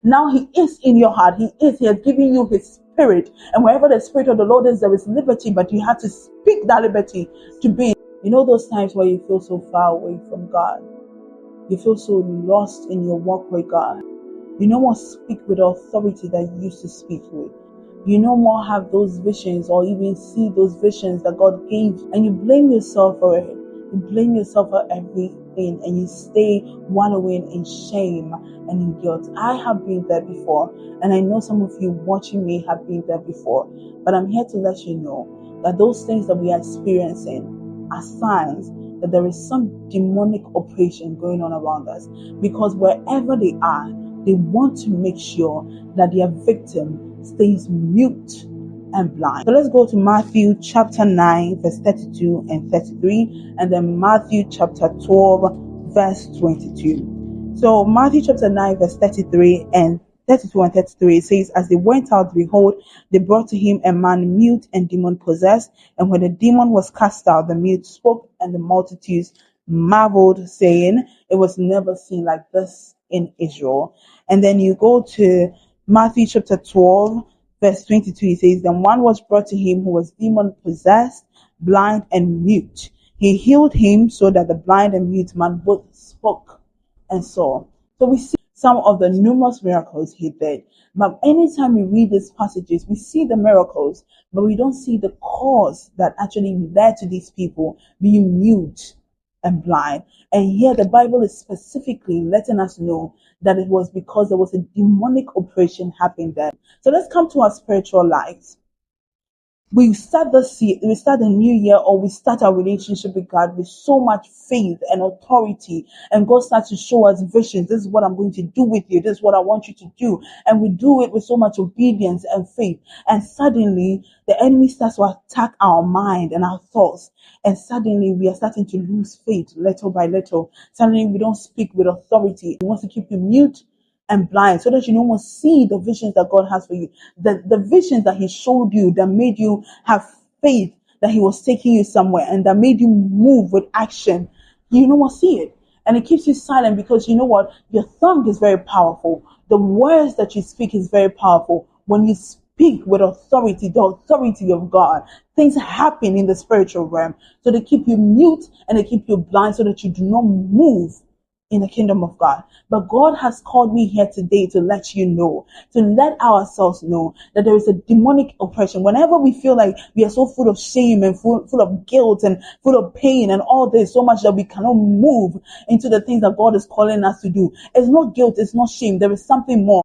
Now he is in your heart. He has given you his spirit. And wherever the spirit of the Lord is, there is liberty, but you have to speak that liberty to be. You know those times where you feel so far away from God. You feel so lost in your walk with God. You no more speak with the authority that you used to speak with. You no more have those visions or even see those visions that God gave, and you blame yourself for it. You blame yourself for everything, and you stay wallowing in shame and in guilt. I have been there before, and I know some of you watching me have been there before. But I'm here to let you know that those things that we are experiencing are signs that there is some demonic operation going on around us. Because wherever they are, they want to make sure that their victim stays mute and blind. So let's go to Matthew chapter 9, verse 32 and 33, and then Matthew chapter 12, verse 22. So Matthew chapter 9, verse 33 and 32 and 33, it says, as they went out, behold, they brought to him a man mute and demon possessed. And when the demon was cast out, the mute spoke, and the multitudes marveled, saying, it was never seen like this in Israel. And then you go to Matthew chapter 12, verse 22, it says, then one was brought to him who was demon possessed, blind and mute. He healed him so that the blind and mute man both spoke and saw. So we see some of the numerous miracles he did. But anytime we read these passages, we see the miracles, but we don't see the cause that actually led to these people being mute and blind. And here the Bible is specifically letting us know that it was because there was a demonic operation happening there. So let's come to our spiritual lives. We start the new year, or we start our relationship with God with so much faith and authority, and God starts to show us visions. This is what I'm going to do with you. This is what I want you to do. And we do it with so much obedience and faith. And suddenly the enemy starts to attack our mind and our thoughts. And suddenly we are starting to lose faith little by little. Suddenly we don't speak with authority. He wants to keep you mute and blind, so that you don't see the visions that God has for you. The visions that he showed you that made you have faith that he was taking you somewhere, and that made you move with action. You don't want to see it. And it keeps you silent, because you know what? Your tongue is very powerful. The words that you speak is very powerful. When you speak with authority, the authority of God, things happen in the spiritual realm. So they keep you mute and they keep you blind, so that you do not move in the kingdom of God. But God has called me here today to let you know, to let ourselves know that there is a demonic oppression. Whenever we feel like we are so full of shame and full of guilt and full of pain and all this, so much that we cannot move into the things that God is calling us to do. It's not guilt, it's not shame. There is something more.